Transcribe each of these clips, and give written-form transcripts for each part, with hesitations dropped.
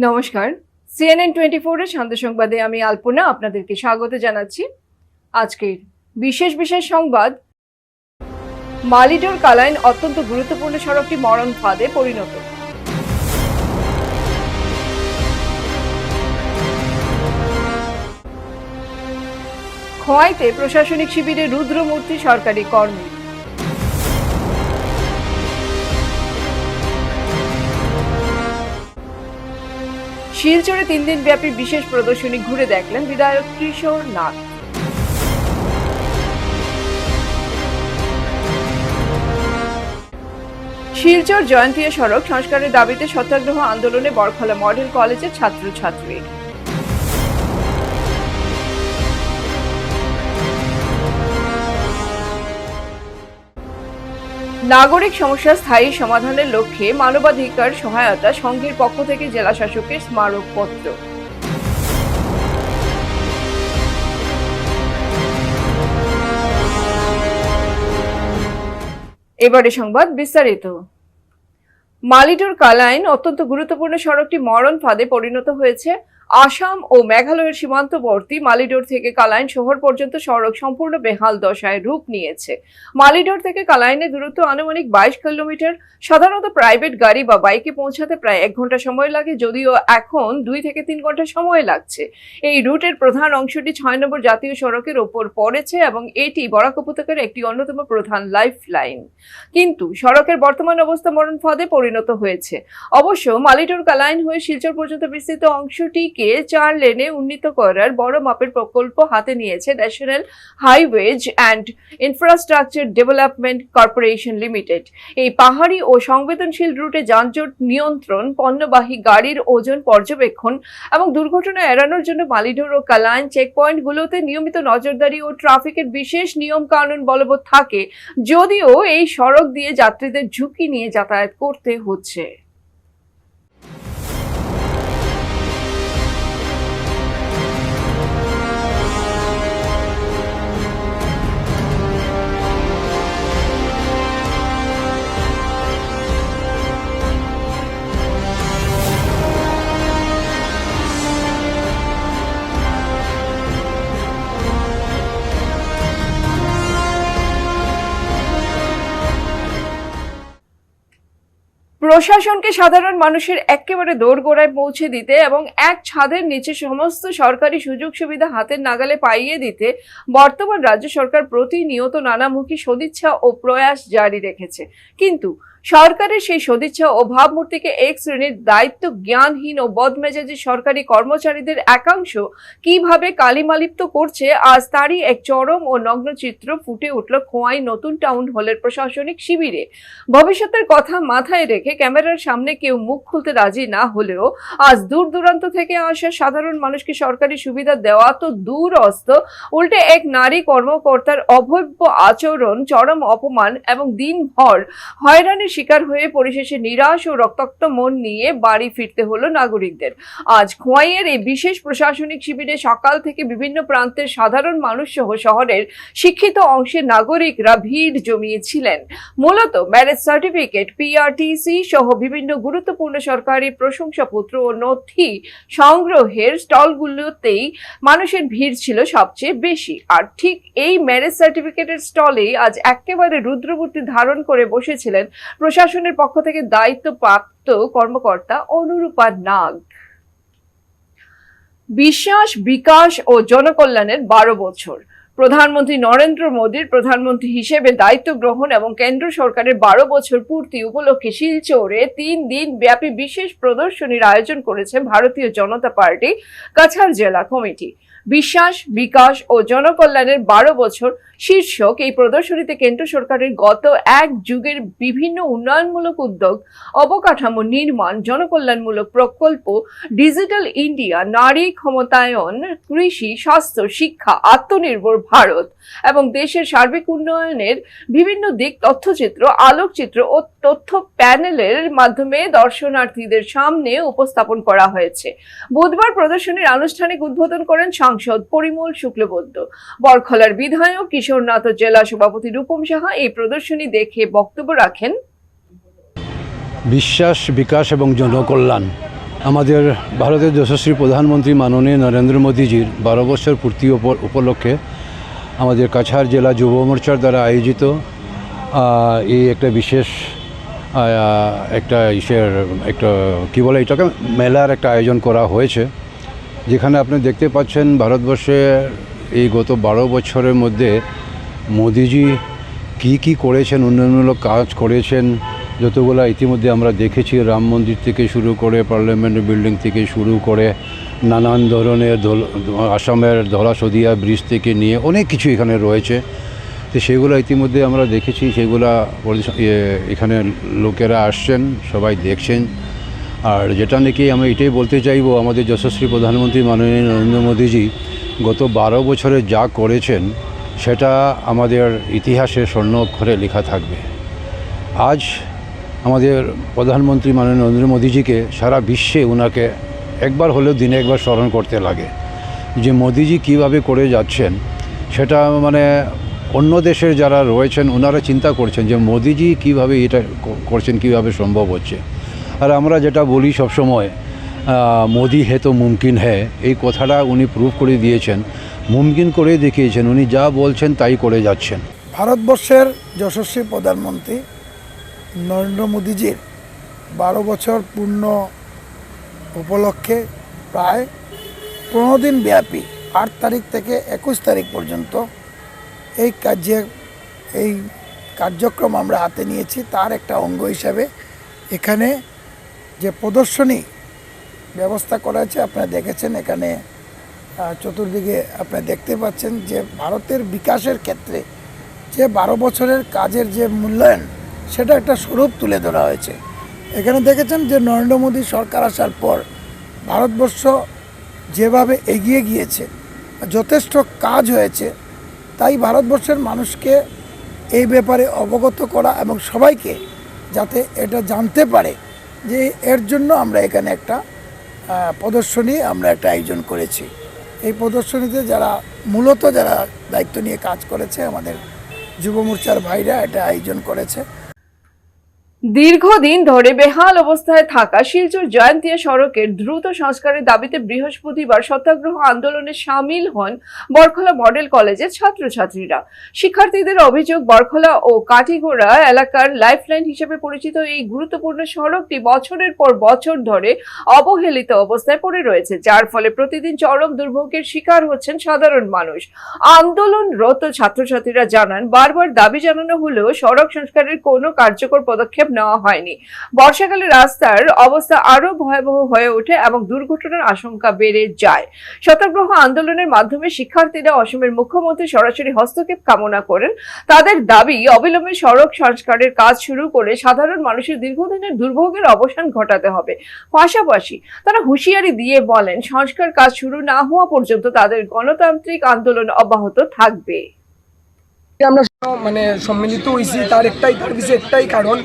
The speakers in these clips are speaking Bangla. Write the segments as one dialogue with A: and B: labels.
A: নমস্কার, CNN24 এর শান্ত সংবাদে আমি আলপনা আপনাদেরকে স্বাগত জানাচ্ছি। আজকের বিশেষ সংবাদ, মালিডোর কালাইন অত্যন্ত গুরুত্বপূর্ণ সড়কটি মরণ ফাঁদে পরিণত। খোয়াইতে প্রশাসনিক শিবিরে রুদ্রমূর্তি সরকারি কর্মী। শিলচরে 3 দিন ব্যাপী বিশেষ প্রদর্শনী ঘুরে দেখলেন বিধায়ক কিশোর নাথ। শিলচর জয়ন্তিয়া সড়ক সংস্কারের দাবিতে সত্যাগ্রহ আন্দোলনে বরখলা মডেল কলেজের ছাত্রছাত্রী। নাগরিক সমস্যা স্থায়ী সমাধানের লক্ষ্যে মানবাধিকার সহায়তা সংঘের পক্ষ থেকে জেলা শাসকের স্মারকপত্র। এবারে সংবাদ বিস্তারিত। মালিডোর কালাইন অত্যন্ত গুরুত্বপূর্ণ সড়কটি মরণ ফাঁদে পরিণত হয়েছে। আসাম ও মেঘালয়ের সীমান্তবর্তী মালিডোর থেকে কালাইন শহর পর্যন্ত সড়ক সম্পূর্ণ বেহাল দশায় রূপ নিয়েছে। মালিডোর থেকে কালাইনের দূরত্ব আনুমানিক 22 কিলোমিটার। সাধারণত প্রাইভেট গাড়ি বা বাইকে পৌঁছাতে প্রায় 1 ঘন্টা সময় লাগে, যদিও এখন 2 থেকে 3 ঘন্টা সময় লাগছে। এই রুটের প্রধান অংশটি 6 নম্বর জাতীয় সড়কের ওপর পড়েছে এবং এটি বরাক উপত্যকার একটি অন্যতম প্রধান লাইফ লাইন। কিন্তু সড়কের বর্তমান অবস্থা মরণ ফাঁদে পরিণত হয়েছে। অবশ্য মালিডোর কালাইন হয়ে শিলচর পর্যন্ত বিস্তৃত অংশটিকে 4 লেনে উন্নীত করার বড় মাপের প্রকল্প হাতে নিয়েছে national highways and infrastructure development corporation limited. এই পাহাড়ি ও সংবেদনশীল রুটে যানজট নিয়ন্ত্রণ, পণ্যবাহী গাড়ির ওজন পর্যবেক্ষণ এবং দুর্ঘটনা এড়ানোর জন্য মালিডোর ও কালাইন চেকপয়েন্টগুলোতে নিয়মিত নজরদারি ও ট্রাফিকের বিশেষ নিয়ম কানুন বলবৎ থাকে, যদিও এই সড়ক দিয়ে যাত্রীদের ঝুঁকি নিয়ে যাতায়াত করতে হচ্ছে। প্রশাসনকে সাধারণ মানুষের একেবারে দোরগোড়ায় পৌঁছে দিতে এবং এক ছাদের নিচে সমস্ত সরকারি সুযোগ সুবিধা হাতের নাগালে পাইয়ে দিতে বর্তমান রাজ্য সরকার প্রতিনিয়ত নানামুখী সদিচ্ছা ও প্রয়াস জারি রেখেছে। কিন্তু সরকারের সেই সদিচ্ছা ও ভাবমূর্তিকে এক শ্রেণীর দায়িত্ব জ্ঞানহীন ও বদমেজাজি সরকারি কর্মচারীদের একাংশ কিভাবে কালিমালিপ্ত করছে, আজ তারই এক চরম ও নগ্ন চিত্র ফুটে উঠল খোয়াই নতুন টাউন হলের প্রশাসনিক শিবিরে। ভবিষ্যতের কথা মাথায় রেখে ক্যামেরার সামনে কেউ মুখ খুলতে রাজি না হলেও আজ দূর দূরান্ত থেকে আসা সাধারণ মানুষকে সরকারি সুবিধা দেওয়া তো দূরস্থ, উল্টে এক নারী কর্মকর্তার অভব্য আচরণ, চরম অপমান এবং দিনভর হয়রানির শিকার হয়ে পরিশেষে নিরাশ ও রক্তাক্ত মন নিয়ে বাড়ি ফিরতে হলো নাগরিকদের। আজ খোয়াইয়ের এই বিশেষ প্রশাসনিক শিবিরে সকাল থেকে বিভিন্ন প্রান্তের সাধারণ মানুষ সহ শহরের শিক্ষিত অংশের নাগরিকরা ভিড় জমিয়েছিলেন। মূলত ম্যারেজ সার্টিফিকেট, পিআরটিসি সহ বিভিন্ন গুরুত্বপূর্ণ সরকারি প্রশংসাপত্র ও নথি সংগ্রহের স্টলগুলোতেই মানুষের ভিড় ছিল সবচেয়ে বেশি। আর ঠিক এই ম্যারেজ সার্টিফিকেটের স্টলেই আজ একেবারে রুদ্রমূর্তি ধারণ করে বসেছিলেন প্রশাসনের পক্ষ থেকে দায়িত্বপ্রাপ্ত কর্মকর্তা অনুরূপা নাগ। বিশ্বাস, বিকাশ ও জনকল্যাণের 12 বছর। প্রধানমন্ত্রী নরেন্দ্র মোদীর প্রধানমন্ত্রী হিসেবে দায়িত্ব গ্রহণ এবং কেন্দ্র সরকারের 12 বছর পূর্তি উপলক্ষে শিলচরে 3 দিন ব্যাপী বিশেষ প্রদর্শনীর আয়োজন করেছে ভারতীয় জনতা পার্টি কাছাড় জেলা কমিটি। বিশ্বাস, বিকাশ ও জনকল্যাণের 12 বছর শীর্ষক এই প্রদর্শনীতে কেন্দ্র সরকারের গত এক যুগের বিভিন্ন উন্নয়নমূলক উদ্যোগ, অবকাঠামো নির্মাণ, জনকল্যাণমূলক প্রকল্প, ডিজিটাল ইন্ডিয়া, নারী ক্ষমতায়ন, কৃষি, স্বাস্থ্য, শিক্ষা, আত্মনির্ভর ভারত এবং দেশের সার্বিক উন্নয়নের বিভিন্ন দিক তথ্যচিত্র, আলোকচিত্র ও তথ্য প্যানেলের মাধ্যমে দর্শনার্থীদের সামনে উপস্থাপন করা হয়েছে। বুধবার প্রদর্শনীর আনুষ্ঠানিক উদ্বোধন করেন সাংসদ পরিমল শুক্লবৈদ্য। বরখলার বিধায়ক কিশোর নাথ ও জেলা সভাপতি রূপম সাহা এই প্রদর্শনী দেখে বক্তব্য রাখেন।
B: বিশ্বাস, বিকাশ এবং জনকল্যাণ আমাদের ভারতের যশস্বী প্রধানমন্ত্রী মাননীয় নরেন্দ্র মোদীজির 12 বছর পূর্তি উপলক্ষে আমাদের কাছাড় জেলা যুব মোর্চার দ্বারা আয়োজিত এই একটা বিশেষ একটা কী বলে এটাকে মেলার একটা আয়োজন করা হয়েছে, যেখানে আপনি দেখতে পাচ্ছেন ভারতবর্ষে এই গত 12 বছরের মধ্যে মোদিজি কি করেছেন, উন্নয়নমূলক কাজ করেছেন যতগুলো ইতিমধ্যে আমরা দেখেছি। রাম মন্দির থেকে শুরু করে পার্লামেন্ট বিল্ডিং থেকে শুরু করে নানান ধরনের আসামের ধলাশদিয়া ব্রিজ থেকে নিয়ে অনেক কিছু এখানে রয়েছে। তো সেগুলো ইতিমধ্যে আমরা দেখেছি, সেগুলো এখানে লোকেরা আসছেন, সবাই দেখছেন। আর যেটা নাকি আমি এটাই বলতে চাইব, আমাদের যশস্বী প্রধানমন্ত্রী মাননীয় নরেন্দ্র মোদীজি গত 12 বছরে যা করেছেন সেটা আমাদের ইতিহাসে স্বর্ণ অক্ষরে লেখা থাকবে। আজ আমাদের প্রধানমন্ত্রী মাননীয় নরেন্দ্র মোদীজিকে সারা বিশ্বে ওনাকে একবার হলেও দিনে একবার স্মরণ করতে লাগে। যে মোদীজি কীভাবে করে যাচ্ছেন সেটা মানে অন্য দেশের যারা রয়েছেন ওনারা চিন্তা করছেন যে মোদীজি কীভাবে এটা করছেন, কীভাবে সম্ভব হচ্ছে। আর আমরা যেটা বলি সবসময়, মোদি হে তো মুমকিন হ্যায়, এই কথাটা উনি প্রুভ করে দিয়েছেন, মুমকিন করে দেখিয়েছেন। উনি যা বলছেন তাই করে যাচ্ছেন।
C: ভারতবর্ষের যশস্বী প্রধানমন্ত্রী নরেন্দ্র মোদীজির 12 বছর পূর্ণ উপলক্ষে প্রায় 15 দিন ব্যাপী 8 তারিখ থেকে 21 তারিখ পর্যন্ত এই কার্যক্রম আমরা হাতে নিয়েছি। তার একটা অঙ্গ হিসাবে এখানে যে প্রদর্শনী ব্যবস্থা করা আছে আপনারা দেখেছেন, এখানে চতুর্দিকে আপনারা দেখতে পাচ্ছেন যে ভারতের বিকাশের ক্ষেত্রে যে 12 বছরের কাজের যে মূল্যায়ন সেটা একটা স্বরূপ তুলে ধরা হয়েছে। এখানে দেখেছেন যে নরেন্দ্র মোদী সরকার আসার পর ভারতবর্ষ যেভাবে এগিয়ে গিয়েছে, যথেষ্ট কাজ হয়েছে। তাই ভারতবর্ষের মানুষকে এই ব্যাপারে অবগত করা এবং সবাইকে যাতে এটা জানতে পারে যে এর জন্য আমরা এখানে একটা প্রদর্শনী আমরা একটা আয়োজন করেছি। এই প্রদর্শনীতে মূলত যারা দায়িত্ব নিয়ে কাজ করেছে আমাদের যুব মোর্চার ভাইরা এটা আয়োজন করেছে।
A: দীর্ঘদিন ধরে বেহাল অবস্থায় থাকা শিলচর জয়ন্তিয়া সড়কের দ্রুত সংস্কারের দাবিতে বৃহস্পতিবার সত্যাগ্রহ আন্দোলনে সামিল হন বরখলা মডেল কলেজের ছাত্রছাত্রীরা। শিক্ষার্থীদের অভিযোগ, বরখলা ও কাঠিগোড়া এলাকার লাইফলাইন হিসেবে পরিচিত এই গুরুত্বপূর্ণ সড়কটি বছরের পর বছর ধরে অবহেলিত অবস্থায় পড়ে রয়েছে, যার ফলে প্রতিদিন চরম দুর্ভোগের শিকার হচ্ছেন সাধারণ মানুষ। আন্দোলনরত ছাত্রছাত্রীরা জানান, বারবার দাবি জানানো হলেও সড়ক সংস্কারের কোনো কার্যকর পদক্ষেপ নেওয়া হয়নি। বর্ষাকালে রাস্তার অবস্থা আরো ভয়াবহ হয়ে ওঠে এবং দুর্ঘটনার আশঙ্কা বেড়ে যায়। সত্যাগ্রহ আন্দোলনের মাধ্যমে শিক্ষার্থীরা অসমের মুখ্যমন্ত্রী সরাসরি হস্তক্ষেপ কামনা করেন। তাদের দাবি, অবিলম্বে সড়ক সংস্কারের কাজ শুরু করে সাধারণ মানুষের দীর্ঘদিনের দুর্ভোগের অবসান ঘটাতে হবে। পাশাপাশি তারা হুঁশিয়ারি দিয়ে বলেন, সংস্কার কাজ শুরু না হওয়া পর্যন্ত তাদের গণতান্ত্রিক আন্দোলন অব্যাহত থাকবে।
D: আমরা মানে সম্মিলিত হয়েছি তার একটাই কারণ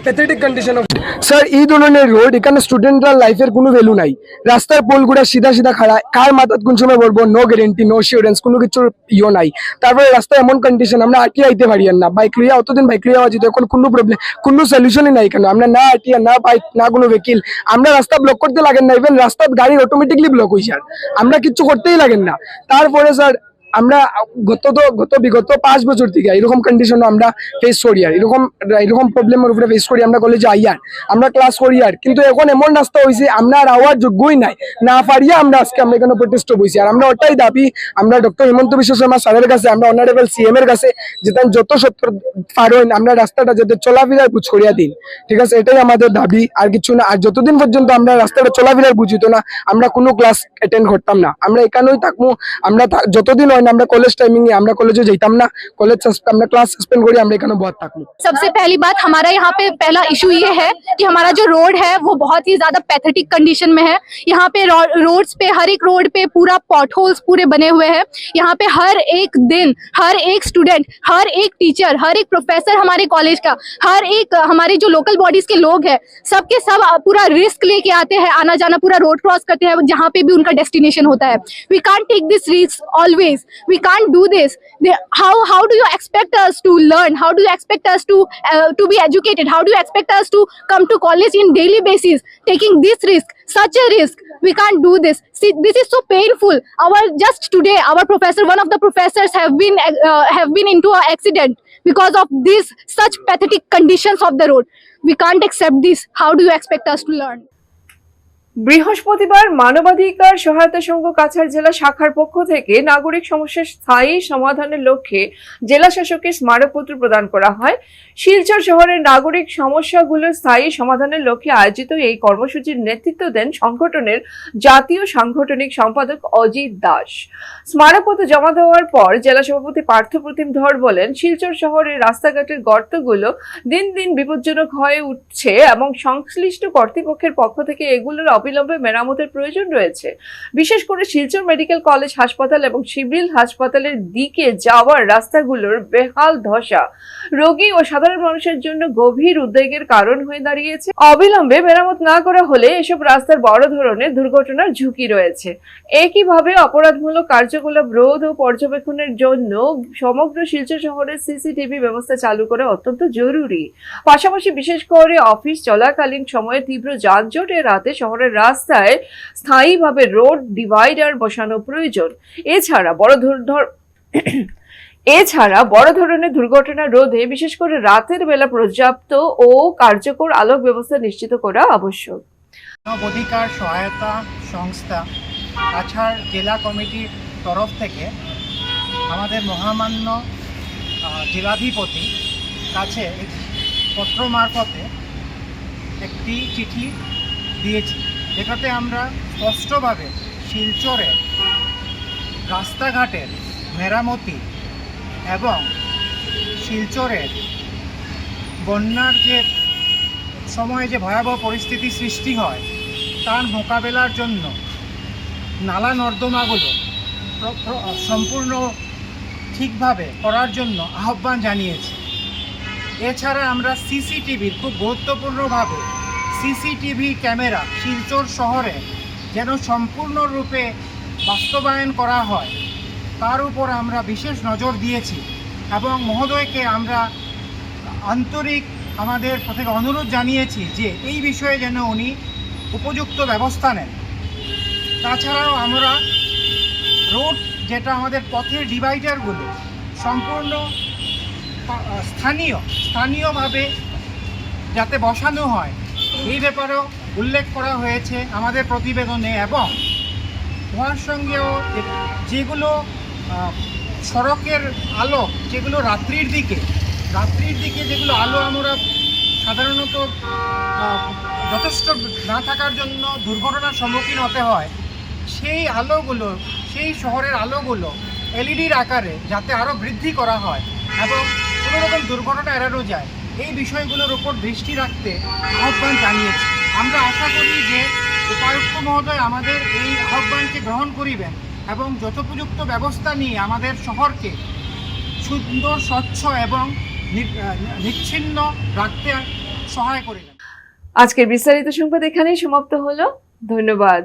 D: প্যাথেটিক কন্ডিশন অফ স্যার। এই ধরনের রোড এখানে স্টুডেন্টরা লাইফের কোনো ভ্যালু নাই। রাস্তার পোলগুড়া সিধা খাড়া, কার মাথাত কোন সময় বলবো নো গ্যারেন্টি, নো শিওরেন্স, কোনো কিছুর নাই। তারপরে রাস্তা এমন কন্ডিশন আমরা আটিয়ে আইতে পারি না, বাইক লইয়া অতদিন বাইক লইয়া যেত, এখন কোনো প্রবলেম কোনো সলিউশনই নাই। কেন আমরা না আটিয়া, না বাইক, না কোনো ভেহিকেল, আমরা রাস্তা ব্লক করতে লাগেন না। ইভেন রাস্তার গাড়ি অটোমেটিকলি ব্লক হয়ে যায়, আমরা কিচ্ছু করতেই লাগেন না। তারপরে স্যার আমরা বিগত 5 বছর থেকে এরকম কন্ডিশন আমরা ফেস করি, আর এরকম প্রবলেমের উপরে ফেস করি। আমরা কলেজে আইয়ার, আমরা ক্লাস করি, আর কিন্তু এখন এমন রাস্তা হয়েছে আমরা আর আওয়ার যোগ্যই নাই, না পারিয়া আমরা আজকে আমরা এখানে প্রোটেস্ট বইছি। আর আমরা ওটাই দাবি, আমরা ডক্টর হিমন্ত বিশ্ব শর্মা স্যারের কাছে, আমরা অনারেবল CM এর কাছে, যেটা যত সত্তর পারেন আমরা রাস্তাটা যাতে চলাফেরার বুঝ করিয়া দিন, ঠিক আছে? এটাই আমাদের দাবি, আর কিছু না। আর যতদিন পর্যন্ত আমরা রাস্তাটা চলাফেরার বুঝিত না, আমরা কোনো ক্লাস অ্যাটেন্ড করতাম না, আমরা এখানেই থাকবো। আমরা যতদিন আমরা কলেজ टाइमिंग है, আমরা কলেজে যাইতাম না, কলেজ আমরা ক্লাস सस्पेंड করি, আমরা এখানে बहुत থাকবো।
E: सबसे पहली बात, हमारा यहाँ पे पहला इशू ये है कि हमारा जो रोड है वो बहुत ही ज्यादा पैथेटिक कंडीशन में है। यहाँ पे रोड्स पे, हर एक रोड पे पूरा पॉटहोल्स पूरे बने हुए हैं। यहाँ पे हर एक दिन, हर एक स्टूडेंट, हर एक टीचर, हर एक प्रोफेसर हमारे कॉलेज का, हर एक हमारे जो लोकल बॉडीज के लोग हैं, सबके सब पूरा रिस्क लेके आते हैं, आना जाना पूरा रोड क्रॉस करते हैं जहाँ पे भी उनका डेस्टिनेशन होता है। We can't take this risk always. We can't do this. How do you expect us to learn? How do you expect us to be educated? How do you expect us to come to college in daily basis, taking this risk, such a risk? We can't do this. See, this is so painful. Just today, our professor, one of the professors, have been into an accident because of these such pathetic conditions of the road. We can't accept this. How do you expect us to learn?
A: বৃহস্পতিবার মানবাধিকার সহায়তা সংঘ কাছাড় জেলা শাখার পক্ষ থেকে নাগরিক সমস্যার স্থায়ী সমাধানের লক্ষ্যে জেলা শাসককে স্মারকপত্র প্রদান করা হয়। শিলচর শহরের নাগরিক সমস্যাগুলোর স্থায়ী সমাধানের লক্ষ্যে আয়োজিত এই কর্মসূচির নেতৃত্ব দেন সংগঠনের জাতীয় সাংগঠনিক সম্পাদক অজিত দাস। স্মারকপত্র জমা দেওয়ার পর জেলা সভাপতি পার্থপ্রতিম ধর বলেন, শিলচর শহরের রাস্তাঘাটের গর্তগুলো দিন দিন বিপজ্জনক হয়ে উঠছে এবং সংশ্লিষ্ট কর্তৃপক্ষের পক্ষ থেকে এগুলোর অবিলম্বে মেরামতের প্রয়োজন রয়েছে। বিশেষ করে শিলচর মেডিকেল কলেজ হাসপাতাল এবং সিভিল হাসপাতালের দিকে যাওয়ার রাস্তাগুলোর বেহাল দশা রোগী ও সাধারণ মানুষের জন্য গভীর উদ্বেগের কারণ হয়ে দাঁড়িয়েছে। অবিলম্বে মেরামত না করা হলে এসব রাস্তার বড় ধরনের দুর্ঘটনার ঝুঁকি রয়েছে। একইভাবে অপরাধমূলক কার্যকলাপ রোধ ও পর্যবেক্ষণের জন্য সমগ্র শিলচর শহরে সিসিটিভি ব্যবস্থা চালু করা অত্যন্ত জরুরি। পাশাপাশি বিশেষ করে অফিস চলাকালীন সময়ে তীব্র যানজট এড়াতে শহরের রাস্তায় স্থায়ীভাবে রোড ডিভাইডার বসানো প্রয়োজন। এছাড়া বড় ধরনের দুর্ঘটনা রোধে বিশেষ করে রাতের বেলা পর্যাপ্ত ও কার্যকর আলোক ব্যবস্থা নিশ্চিত করা আবশ্যক।
F: মানবাধিকার সহায়তা সংস্থা কাছাড় জেলা কমিটির তরফ থেকে আমাদের মহামান্য জেলাধিপতি কাছে পত্র মারফতে একটি চিঠি দিয়েছি, যেটাতে আমরা স্পষ্টভাবে শিলচরের রাস্তাঘাটের মেরামতি এবং শিলচরের বন্যার যে সময়ে যে ভয়াবহ পরিস্থিতি সৃষ্টি হয় তার মোকাবেলার জন্য নালা নর্দমাগুলো সম্পূর্ণ ঠিকভাবে করার জন্য আহ্বান জানিয়েছি। এছাড়া আমরা সিসিটিভির খুব গুরুত্বপূর্ণভাবে সিসিটিভি ক্যামেরা শিলচর শহরে যেন সম্পূর্ণরূপে বাস্তবায়ন করা হয় তার উপর আমরা বিশেষ নজর দিয়েছি এবং মহোদয়কে আমরা আন্তরিক আমাদের থেকে অনুরোধ জানিয়েছি যে এই বিষয়ে যেন উনি উপযুক্ত ব্যবস্থা নেন। তাছাড়াও আমরা রোড যেটা আমাদের পথের ডিভাইডারগুলো সম্পূর্ণ স্থানীয়ভাবে যাতে বসানো হয় এই ব্যাপারেও উল্লেখ করা হয়েছে আমাদের প্রতিবেদনে। এবং উহার সঙ্গেও যেগুলো সড়কের আলো যেগুলো রাত্রির দিকে যেগুলো আলো আমরা সাধারণত যথেষ্ট না থাকার জন্য দুর্ঘটনার সম্মুখীন হতে হয়, সেই শহরের আলোগুলো এলইডির আকারে যাতে আরও বৃদ্ধি করা হয় এবং কোনো রকম দুর্ঘটনা এড়ানো যায় এই বিষয়গুলোর উপর দৃষ্টি রাখতে আহ্বান জানিয়েছি। আমরা আশা করি যে উপায়ুক্ত মহোদয় আমাদের এই আহ্বানকে গ্রহণ করিবেন এবং যথোপযুক্ত ব্যবস্থা নিয়ে আমাদের শহরকে সুন্দর, স্বচ্ছ এবং নিচ্ছিন্ন রাখতে সহায় করিবেন।
A: আজকের বিস্তারিত সংবাদ এখানেই সমাপ্ত হলো। ধন্যবাদ।